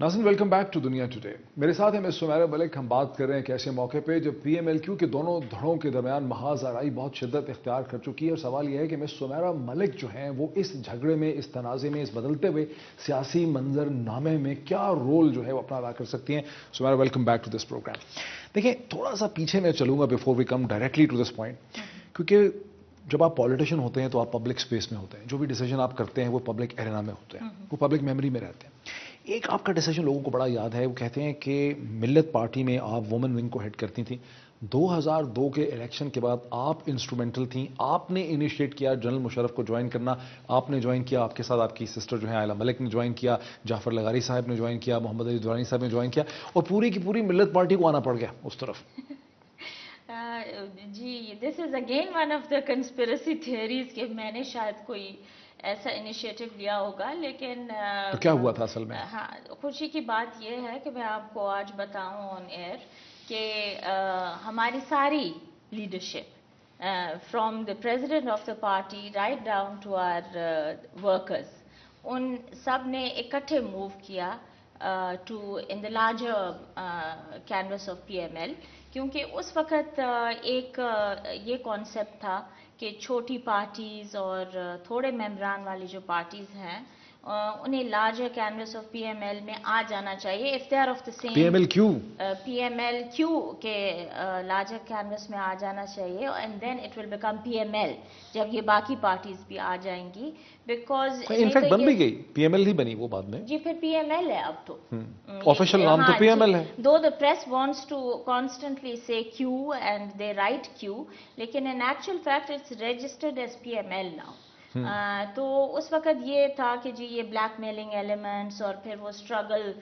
नाज़रीन welcome back to दुनिया today. मेरे साथ है मिस सुमैरा मलिक। हम बात कर रहे हैं एक ऐसे मौके पे जब PMLQ के दोनों धड़ों के दरमियान महाज आराई बहुत शिद्दत इख्तियार कर चुकी है, और सवाल यह है कि मिस सुमैरा मलिक जो हैं वो इस झगड़े में, इस तनाज़े में, इस बदलते हुए सियासी मंजरनामे में क्या रोल जो है वो अपना अदा कर सकती हैं। Sumaira welcome back to this program. देखिए, थोड़ा सा पीछे मैं चलूंगा before we come directly to this point, क्योंकि जब आप पॉलिटिशियन होते हैं तो आप पब्लिक स्पेस में होते हैं, जो भी डिसीजन आप करते हैं वो पब्लिक एरेना में होते हैं, वो पब्लिक मेमोरी में रहते हैं। एक आपका डिसीजन लोगों को बड़ा याद है, वो कहते हैं कि मिल्लत पार्टी में आप वुमेन विंग को हेड करती थी। 2002 के इलेक्शन के बाद आप इंस्ट्रूमेंटल थी, आपने इनिशिएट किया जनरल मुशर्रफ को ज्वाइन करना, आपने ज्वाइन किया, आपके साथ आपकी सिस्टर जो है आयला मलिक ने ज्वाइन किया, जाफर लगारी साहब ने ज्वाइन किया, मोहम्मद अली दुरानी साहब ने ज्वाइन किया, और पूरी की पूरी मिल्लत पार्टी को आना पड़ गया उस तरफ। जी, this is again one of the conspiracy theories कि मैंने शायद कोई ऐसा इनिशिएटिव लिया होगा, लेकिन तो क्या हुआ था असल में? हाँ, खुशी की बात यह है कि मैं आपको आज बताऊं ऑन एयर कि हमारी सारी leadership from the president of the party right down to our workers, उन सब ने इकट्ठे मूव किया to in the larger canvas of PML, क्योंकि उस वक़्त एक ये कॉन्सेप्ट था कि छोटी पार्टीज़ और थोड़े मेंबरान वाली जो पार्टीज़ हैं उन्हें लार्जर कैनवस ऑफ PML में आ जाना चाहिए if they are of the same PMLQ के लार्जर कैनवस में आ जाना चाहिए, and then it will become PML जब ये बाकी पार्टीज भी आ जाएंगी। बिकॉज इनफैक्ट बन भी गई, PML ही बनी वो बाद में। जी, फिर PML है अब तो, ऑफिशियल नाम तो PML है। Though the press wants to constantly say Q and they write Q, लेकिन in actual fact it's registered as PML now. तो उस वक़्त ये था कि जी ये ब्लैक मेलिंग एलिमेंट्स, और फिर वो स्ट्रगल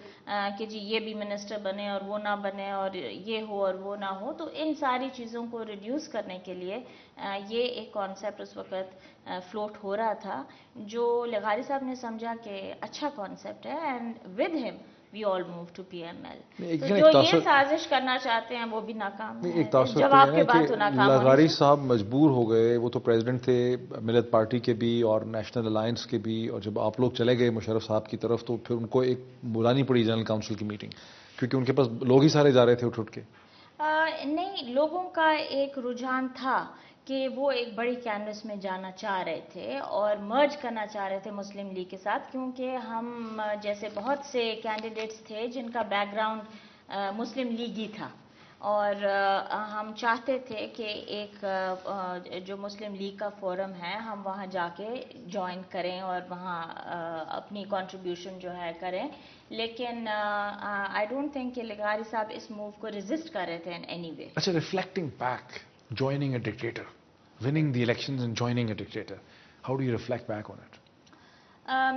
कि जी ये भी मिनिस्टर बने और वो ना बने, और ये हो और वो ना हो। तो इन सारी चीज़ों को रिड्यूस करने के लिए ये एक कॉन्सेप्ट उस वक़्त फ्लोट हो रहा था, जो लगारी साहब ने समझा कि अच्छा कॉन्सेप्ट है, and with him we all move to PML। तो जो ये साजिश करना चाहते हैं वो भी नाकाम है। जवाब के बाद तो नाकाम। लगारी साहब मजबूर हो गए, वो तो प्रेसिडेंट थे मिल्लत पार्टी के भी और नेशनल अलायंस के भी, और जब आप लोग चले गए मुशर्रफ साहब की तरफ तो फिर उनको एक बुलानी पड़ी जनरल काउंसिल की मीटिंग, क्योंकि उनके पास लोग ही सारे जा रहे थे उठ उठ के। नहीं, लोगों का एक रुझान था कि वो एक बड़ी कैनवस में जाना चाह रहे थे और मर्ज करना चाह रहे थे मुस्लिम लीग के साथ, क्योंकि हम जैसे बहुत से कैंडिडेट्स थे जिनका बैकग्राउंड मुस्लिम लीग ही था, और हम चाहते थे कि एक जो मुस्लिम लीग का फोरम है हम वहाँ जाके ज्वाइन करें और वहाँ अपनी कंट्रीब्यूशन जो है करें। लेकिन आई डोंट थिंक कि लगारी साहब इस मूव को रेजिस्ट कर रहे थे इन एनी वे। अच्छा, reflecting back, joining a dictator, winning the elections and joining a dictator, how do you reflect back on it?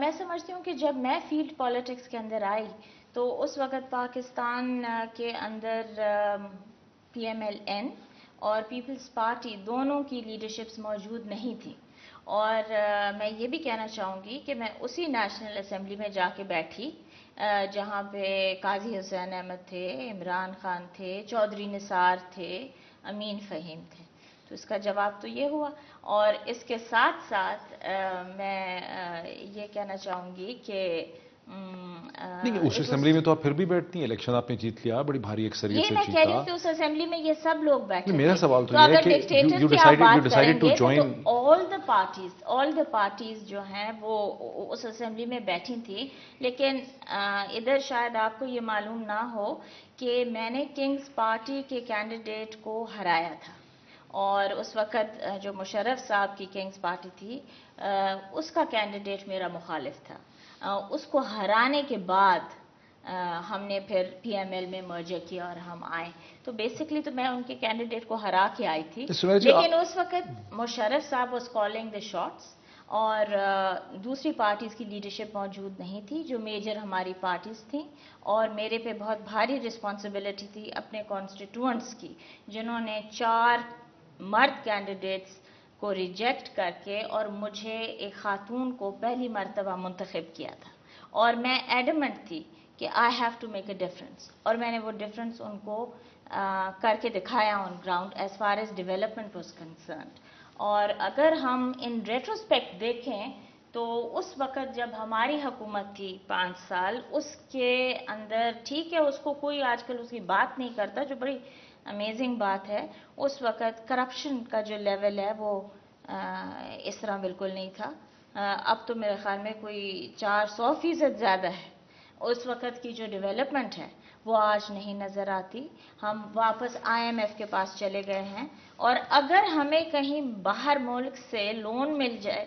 मैं समझती हूँ कि जब मैं फील्ड पॉलिटिक्स के अंदर आई तो उस वक़्त पाकिस्तान के अंदर PMLN और पीपल्स पार्टी दोनों की लीडरशिप्स मौजूद नहीं थी, और मैं ये भी कहना चाहूँगी कि मैं उसी नेशनल असेंबली में जाके बैठी जहाँ पे काजी हुसैन अहमद थे, इमरान खान थे, चौधरी निसार थे, अमीन फ़हीम थे। तो इसका जवाब तो ये हुआ, और इसके साथ साथ मैं ये कहना चाहूँगी कि नहीं, उस असेंबली में तो आप फिर भी बैठती हैं, इलेक्शन आपने जीत लिया, बड़ी भारी अक्सरियत से जीता। ये मैं कह रही हूँ कि उस असेंबली में ये सब लोग बैठे थे। मेरा सवाल तो ये है कि you decided to join, तो ऑल द पार्टीज जो हैं वो उस असेंबली में बैठी थी, लेकिन इधर शायद आपको ये मालूम ना हो कि मैंने किंग्स पार्टी के कैंडिडेट को हराया था, और उस वक़्त जो मुशर्रफ साहब की किंग्स पार्टी थी उसका कैंडिडेट मेरा मुखालिफ था। उसको हराने के बाद हमने फिर PML में मर्जर किया और हम आए। तो बेसिकली तो मैं उनके कैंडिडेट को हरा के आई थी, लेकिन उस वक़्त मुशर्रफ साहब वाज कॉलिंग द शॉट्स, और दूसरी पार्टीज़ की लीडरशिप मौजूद नहीं थी जो मेजर हमारी पार्टीज़ थी, और मेरे पे बहुत भारी रिस्पॉन्सिबिलिटी थी अपने कॉन्स्टिट्यूएंट्स की, जिन्होंने 4 मर्द कैंडिडेट्स को रिजेक्ट करके और मुझे एक खातून को पहली मर्तबा मुंतखब किया था, और मैं एडमेंट थी कि I have to make a difference, और मैंने वो डिफरेंस उनको करके दिखाया on ground as far as development was concerned. और अगर हम इन रेट्रोस्पेक्ट देखें تو اس وقت جب ہماری حکومت تھی 5 سال، اس کے اندر ٹھیک ہے اس کو کوئی آج کل اس کی بات نہیں کرتا، جو بڑی امیزنگ بات ہے، اس وقت کرپشن کا جو لیول ہے وہ اس طرح بالکل نہیں تھا. اب تو میرے خیال میں کوئی 400% زیادہ ہے. اس وقت کی جو ڈیولپمنٹ ہے وہ آج نہیں نظر آتی. ہم واپس IMF کے پاس چلے گئے ہیں، اور اگر ہمیں کہیں باہر ملک سے لون مل جائے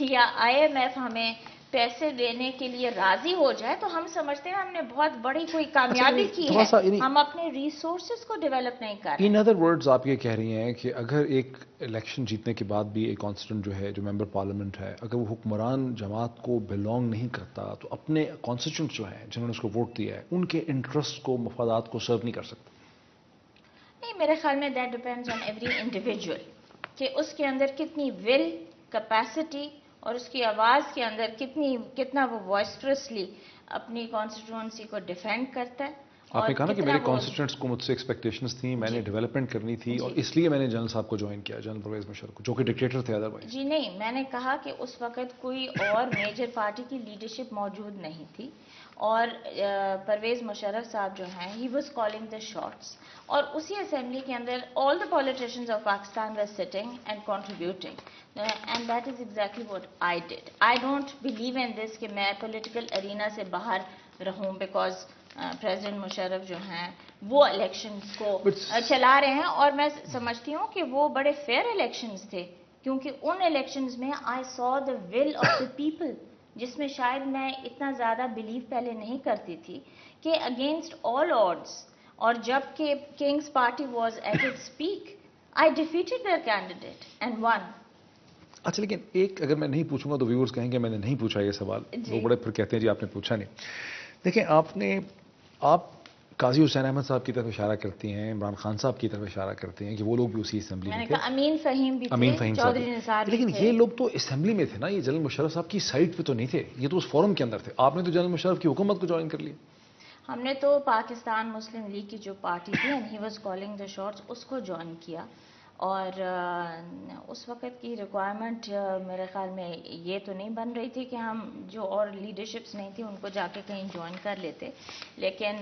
یا IMF ہمیں پیسے دینے کے لیے راضی ہو جائے تو ہم سمجھتے ہیں ہم نے بہت بڑی کوئی کامیابی کی ہے. ہم اپنے ریسورسز کو ڈیولپ نہیں کر رہے. ان ادر ورڈز آپ یہ کہہ رہی ہیں کہ اگر ایک الیکشن جیتنے کے بعد بھی ایک کانسٹیٹوئنٹ جو ہے، جو ممبر پارلیمنٹ ہے، اگر وہ حکمران جماعت کو بلونگ نہیں کرتا تو اپنے کانسٹیٹوئنٹس جو ہیں جنہوں نے اس کو ووٹ دیا ہے ان کے انٹرسٹ کو، مفادات کو سرو نہیں کر سکتا. نہیں، میرے خیال میں that depends on every individual کہ اس کے اندر کتنی ول، کیپیسٹی اور اس کی آواز کے اندر کتنا وہ وائسٹرسلی اپنی کانسٹیٹوئنسی کو ڈیفینڈ کرتا ہے. آپ نے کہا نا کہ میرے کانسٹیٹوئنٹس کو مجھ سے ایکسپیکٹیشنز تھیں، میں نے ڈیولپمنٹ کرنی تھی اور اس لیے میں نے جنرل صاحب کو جوائن کیا، جنرل پرویز مشرف کو، جو کہ ڈکٹیٹر تھے ادروائز. جی نہیں، میں نے کہا کہ اس وقت کوئی اور میجر پارٹی کی لیڈرشپ موجود نہیں تھی، اور پرویز مشرف صاحب جو ہیں he was calling the shots, اور اسی اسمبلی کے اندر all the politicians of Pakistan were sitting and contributing, and that is exactly what I did. I don't believe in this کہ میں پولیٹیکل ارینا سے باہر رہوں، بیکاز پریزیڈنٹ مشرف جو ہیں وہ الیکشنز کو چلا رہے ہیں، اور میں سمجھتی ہوں کہ وہ بڑے فیئر الیکشنز تھے، کیونکہ ان الیکشنز میں I saw the will of the people، جس میں شاید میں اتنا زیادہ بلیو پہلے نہیں کرتی تھی، کہ اگینسٹ آل آڈز، اور جب کہ kings party was at its peak I defeated their candidate and won. اچھا، لیکن ایک اگر میں نہیں پوچھوں گا تو ویورز کہیں گے میں نے نہیں پوچھا یہ سوال، وہ بڑے پھر کہتے ہیں جی آپ نے پوچھا نہیں. دیکھیں، آپ قاضی حسین احمد صاحب کی طرف اشارہ کرتی ہیں، عمران خان صاحب کی طرف اشارہ کرتے ہیں کہ وہ لوگ بھی اسی اسمبلی میں تھے. امین فہیم بھی تھے، چودھری نثار بھی تھے. لیکن یہ لوگ تو اسمبلی میں تھے نا، یہ جنرل مشرف صاحب کی سائٹ پہ تو نہیں تھے، یہ تو اس فورم کے اندر تھے. آپ نے تو جنرل مشرف کی حکومت کو جوائن کر لیا. ہم نے تو پاکستان مسلم لیگ کی جو پارٹی تھی and he was calling the shots, اس کو جوائن کیا. اور اس وقت کی ریکوائرمنٹ میرے خیال میں یہ تو نہیں بن رہی تھی کہ ہم جو اور لیڈرشپس نہیں تھی ان کو جا کے کہیں جوائن کر لیتے، لیکن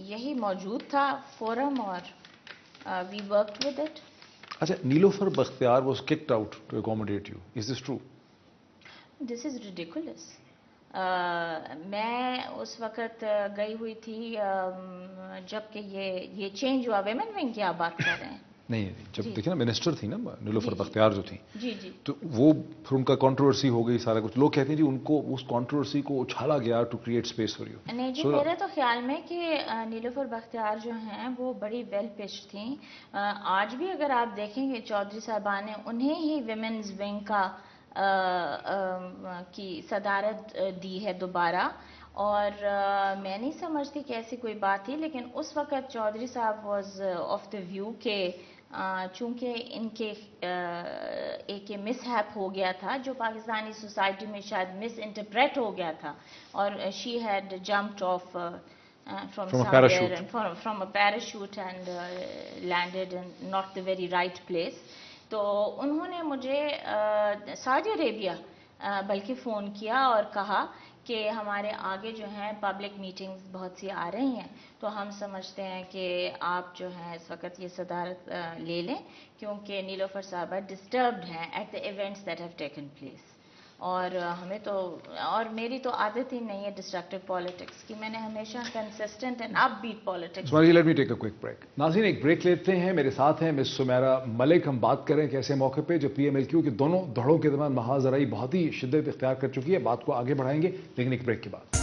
یہی موجود تھا فورم، اور وی ورکڈ ود اٹ. اچھا، Nilofar Bakhtiar was kicked out to accommodate you, is this true? This is ridiculous. میں اس وقت گئی ہوئی تھی جب کہ یہ چینج ہوا. ویمن ونگ کی آپ بات کر رہے ہیں؟ نہیں، جب دیکھیں نا منسٹر تھی نا نیلوفر بختیار جو تھی، جی جی، تو وہ پھر ان کا کنٹروورسی ہو گئی، سارا کچھ. لوگ کہتے ہیں جی ان کو اس کنٹروورسی کو اچھالا گیا to create space for you. نہیں جی، میرے تو خیال میں کہ نیلوفر بختیار جو ہیں وہ بڑی ویل پچڈ تھیں. آج بھی اگر آپ دیکھیں گے چودھری صاحبان نے انہیں ہی ویمنز ونگ کی صدارت دی ہے دوبارہ، اور میں نہیں سمجھتی کہ ایسی کوئی بات تھی. لیکن اس وقت چودھری صاحب واز آف دا ویو کہ چونکہ ان کے ایک مس ہیپ ہو گیا تھا جو پاکستانی سوسائٹی میں شاید مس انٹرپریٹ ہو گیا تھا، اور she had jumped of from a parachute and landed in not the very right place. تو انہوں نے مجھے سعودی عربیہ بلکہ فون کیا اور کہا کہ ہمارے آگے جو ہیں پبلک میٹنگز بہت سی آ رہی ہیں، تو ہم سمجھتے ہیں کہ آپ جو ہیں اس وقت یہ صدارت لے لیں، کیونکہ نیلوفر صاحبہ ڈسٹربڈ ہیں at the events that have taken place. اور ہمیں تو، اور میری تو عادت ہی نہیں ہے ڈسٹرکٹیو پالیٹکس کی، میں نے ہمیشہ consistent and upbeat politics. Let me take a quick break. ناظرین ایک بریک لیتے ہیں. میرے ساتھ ہیں مس سمیرہ ملک. ہم بات کریں کہ ایسے موقع پہ جو PMLQ کے دونوں دھڑوں کے درمیان محاذ آرائی بہت ہی شدت اختیار کر چکی ہے. بات کو آگے بڑھائیں گے لیکن ایک بریک کے بعد.